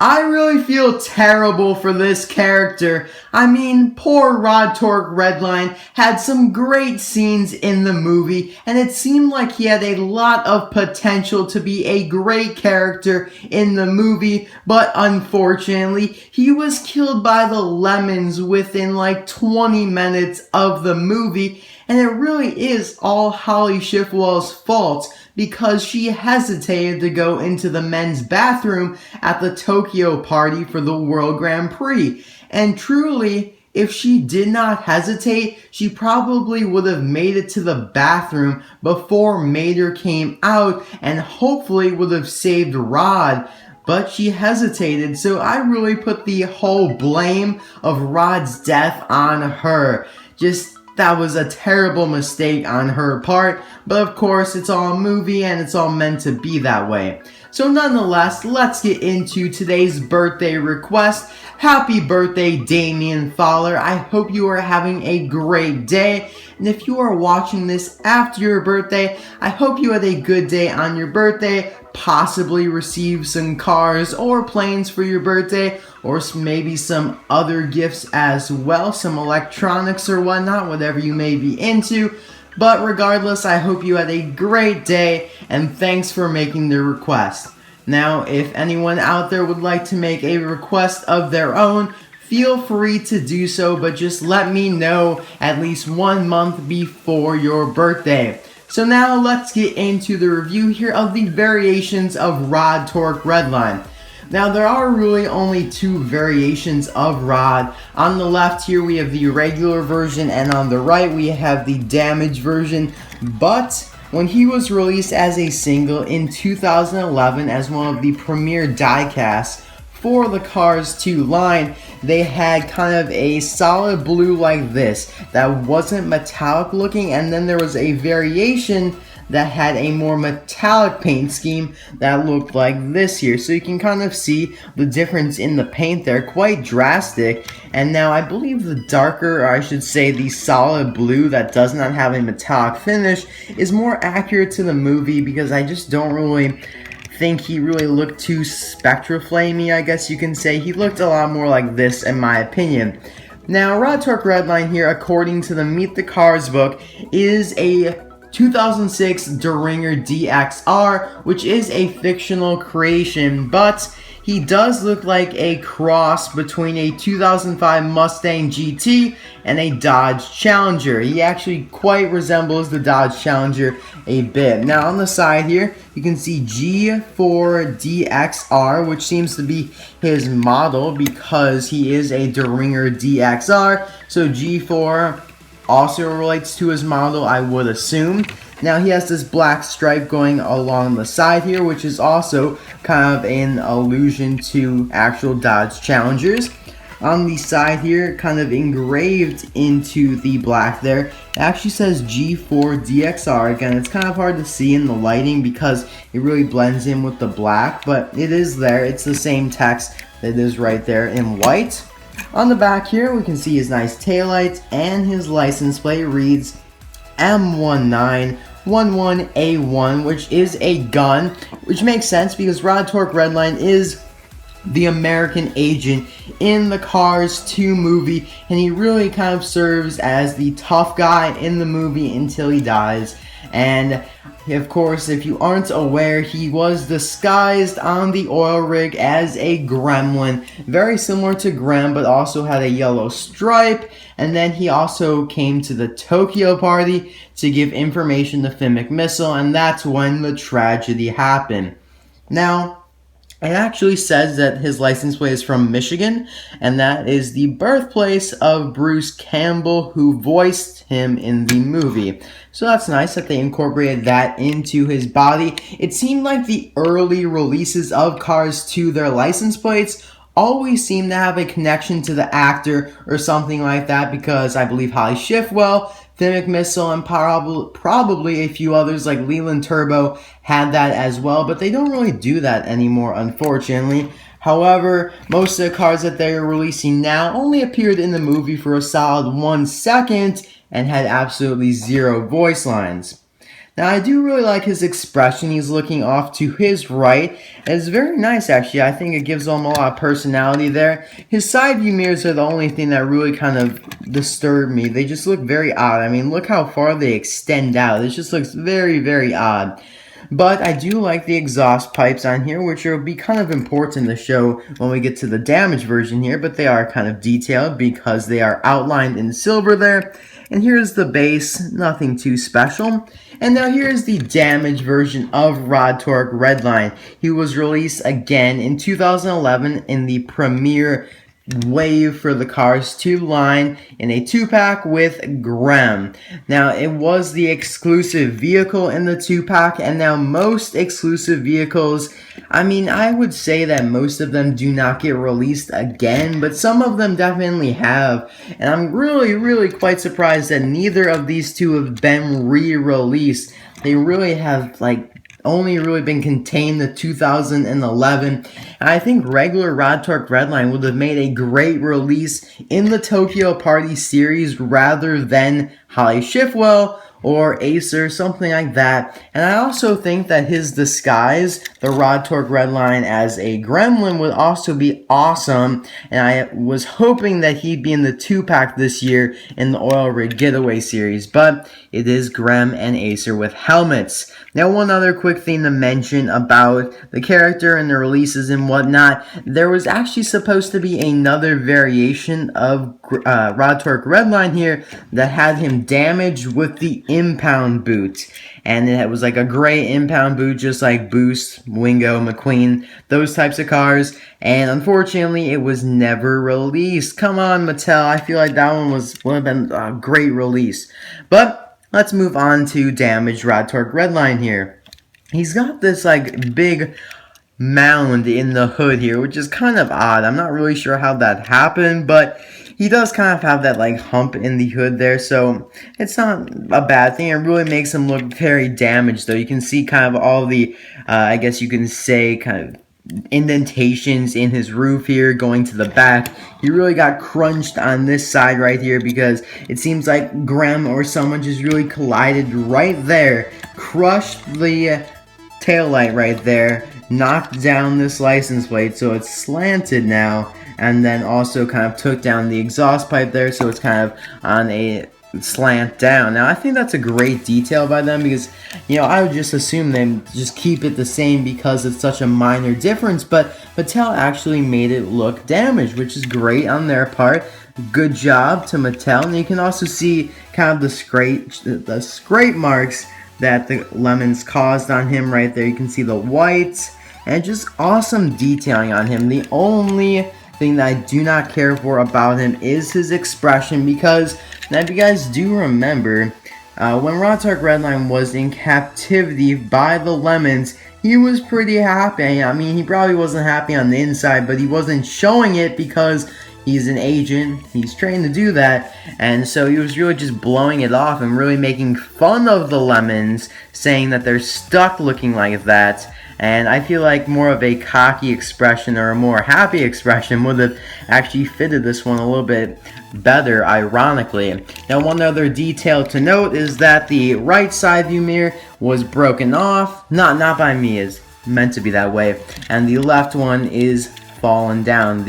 I really feel terrible for this character. I mean, poor Rod Torque Redline had some great scenes in the movie, and it seemed like he had a lot of potential to be a great character in the movie, but unfortunately, he was killed by the lemons within like 20 minutes of the movie, and it really is all Holly Schiffwell's fault, because she hesitated to go into the men's bathroom at the Tokyo party for the World Grand Prix. And truly, if she did not hesitate, she probably would have made it to the bathroom before Mater came out and hopefully would have saved Rod. But she hesitated, so I really put the whole blame of Rod's death on her. That was a terrible mistake on her part, but of course it's all a movie and it's all meant to be that way. So nonetheless, let's get into today's birthday request. Happy birthday, Damien Fowler. I hope you are having a great day. And if you are watching this after your birthday, I hope you had a good day on your birthday, possibly receive some cars or planes for your birthday, or maybe some other gifts as well, some electronics or whatnot, whatever you may be into. But regardless, I hope you had a great day, and thanks for making the request. Now, if anyone out there would like to make a request of their own, feel free to do so, but just let me know at least 1 month before your birthday. So now let's get into the review here of the variations of Rod Torque Redline. Now there are really only 2 variations of Rod. On the left here we have the regular version, and on the right we have the damaged version. But when he was released as a single in 2011 as one of the premier diecasts for the Cars 2 line, they had kind of a solid blue like this that wasn't metallic looking, and then there was a variation that had a more metallic paint scheme that looked like this here. So you can kind of see the difference in the paint there, quite drastic. And now I believe the darker, or I should say the solid blue that does not have a metallic finish, is more accurate to the movie, because I just don't really think he really looked too spectra-flamey, I guess you can say. He looked a lot more like this in my opinion. Now, Rod Torque Redline here, according to the Meet the Cars book, is a 2006 Deringer DXR, which is a fictional creation, but he does look like a cross between a 2005 Mustang GT and a Dodge Challenger. He actually quite resembles the Dodge Challenger a bit. Now on the side here, you can see G4 DXR, which seems to be his model because he is a Deringer DXR. So G4 also relates to his model, I would assume. Now he has this black stripe going along the side here, which is also kind of an allusion to actual Dodge Challengers. On the side here, kind of engraved into the black there, it actually says G4 DXR. Again, it's kind of hard to see in the lighting because it really blends in with the black, but it is there. It's the same text that is right there in white. On the back here, we can see his nice taillights, and his license plate reads M1911A1, which is a gun, which makes sense because Rod Torque Redline is the American agent in the Cars 2 movie, and he really kind of serves as the tough guy in the movie until he dies. And of course, if you aren't aware, he was disguised on the oil rig as a gremlin, very similar to Grem, but also had a yellow stripe. And then he also came to the Tokyo party to give information to Finn McMissile, and that's when the tragedy happened. Now, it actually says that his license plate is from Michigan, and that is the birthplace of Bruce Campbell, who voiced him in the movie. So that's nice that they incorporated that into his body. It seemed like the early releases of Cars 2, their license plates always seem to have a connection to the actor or something like that, because I believe Holly Schiffwell, Finn McMissile, and probably a few others like Leland Turbo had that as well, but they don't really do that anymore, unfortunately. However, most of the cars that they're releasing now only appeared in the movie for a solid 1 second and had absolutely zero voice lines. Now, I do really like his expression. He's looking off to his right. It's very nice, actually. I think it gives him a lot of personality there. His side view mirrors are the only thing that really kind of disturb me. They just look very odd. I mean, look how far they extend out. It just looks very, very odd. But I do like the exhaust pipes on here, which will be kind of important to show when we get to the damaged version here, but they are kind of detailed because they are outlined in silver there. And here's the base, nothing too special. And now here's the damaged version of Rod Torque Redline. He was released again in 2011 in the premiere wave for the Cars 2 line in a 2-pack with Grem. Now, it was the exclusive vehicle in the 2-pack, and now most exclusive vehicles, I mean, I would say that most of them do not get released again, but some of them definitely have, and I'm really quite surprised that neither of these two have been re-released. They really have, like, only really been contained to 2011. And I think regular Rod Torque Redline would have made a great release in the Tokyo Party series rather than Holly Shifwell or Acer, something like that. And I also think that his disguise, the Rod Torque Redline as a gremlin, would also be awesome. And I was hoping that he'd be in the 2-pack this year in the Oil Rig Getaway series. But it is Grem and Acer with helmets. Now, one other quick thing to mention about the character and the releases and whatnot. There was actually supposed to be another variation of Rod Torque Redline here that had him damaged with the impound boot. And it was like a gray impound boot, just like Boost, Wingo, McQueen, those types of cars. And unfortunately, it was never released. Come on, Mattel. I feel like that one would have been a great release. But let's move on to damaged Rod Torque Redline here. He's got this like big mound in the hood here, which is kind of odd. I'm not really sure how that happened, but he does kind of have that like hump in the hood there, so it's not a bad thing. It really makes him look very damaged, though. You can see kind of all the, I guess you can say, kind of indentations in his roof here going to the back. He really got crunched on this side right here because it seems like Grem or someone just really collided right there, crushed the taillight right there, knocked down this license plate so it's slanted now, and then also kind of took down the exhaust pipe there so it's kind of on a slant down. Now, I think that's a great detail by them because, you know, I would just assume they just keep it the same because it's such a minor difference, but Mattel actually made it look damaged, which is great on their part. Good job to Mattel. And you can also see kind of the scrape marks that the lemons caused on him right there. You can see the whites and just awesome detailing on him. The only thing that I do not care for about him is his expression, because now if you guys do remember, when Rod Torque Redline was in captivity by the lemons, he was pretty happy. I mean, he probably wasn't happy on the inside, but he wasn't showing it because he's an agent. He's trained to do that. And so he was really just blowing it off and really making fun of the lemons, saying that they're stuck looking like that. And I feel like more of a cocky expression or a more happy expression would have actually fitted this one a little bit better, ironically. Now, one other detail to note is that the right side view mirror was broken off. Not by me, it's meant to be that way. And the left one is fallen down.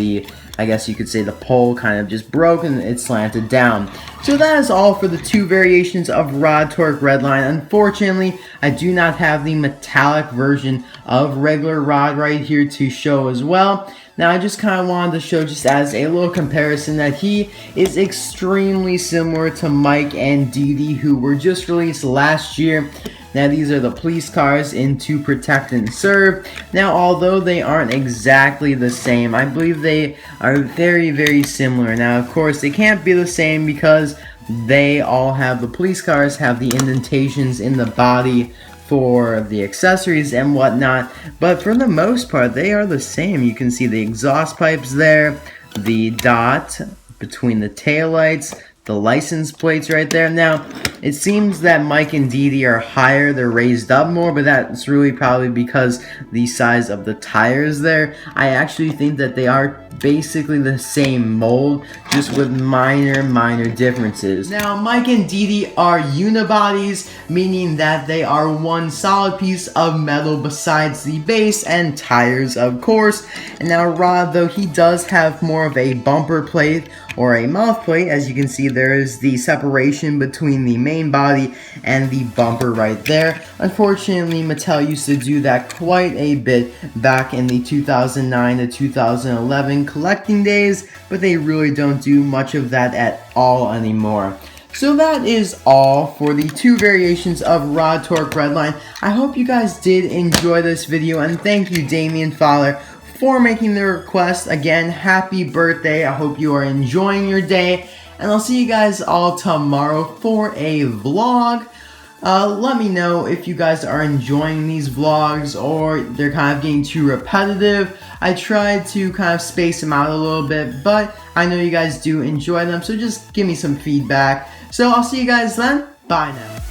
I guess you could say the pole kind of just broke and it slanted down. So that is all for the two variations of Rod Torque Redline. Unfortunately, I do not have the metallic version of regular Rod right here to show as well. Now, I just kind of wanted to show, just as a little comparison, that he is extremely similar to Mike and Dee Dee, who were just released last year. Now, these are the police cars in To Protect and Serve. Now, although they aren't exactly the same, I believe they are very similar. Now, of course, they can't be the same because they all have, the police cars have the indentations in the body for the accessories and whatnot, but for the most part, they are the same. You can see the exhaust pipes there, the dot between the taillights, the license plates right there. Now, it seems that Mike and Dee Dee are higher, they're raised up more, but that's really probably because the size of the tires there. I actually think that they are basically the same mold, just with minor differences. Now, Mike and Dee Dee are unibodies, meaning that they are one solid piece of metal besides the base and tires, of course. And now Rod, though, he does have more of a bumper plate or a mouth plate. As you can see, there is the separation between the main body and the bumper right there. Unfortunately, Mattel used to do that quite a bit back in the 2009 to 2011 collecting days, but they really don't do much of that at all anymore. So that is all for the two variations of Rod Torque Redline. I hope you guys did enjoy this video, and thank you, Damien Fowler, for making the request. Again, happy birthday. I hope you are enjoying your day, and I'll see you guys all tomorrow for a vlog. Let me know if you guys are enjoying these vlogs or they're kind of getting too repetitive. I tried to kind of space them out a little bit, but I know you guys do enjoy them, so just give me some feedback. So I'll see you guys then. Bye now.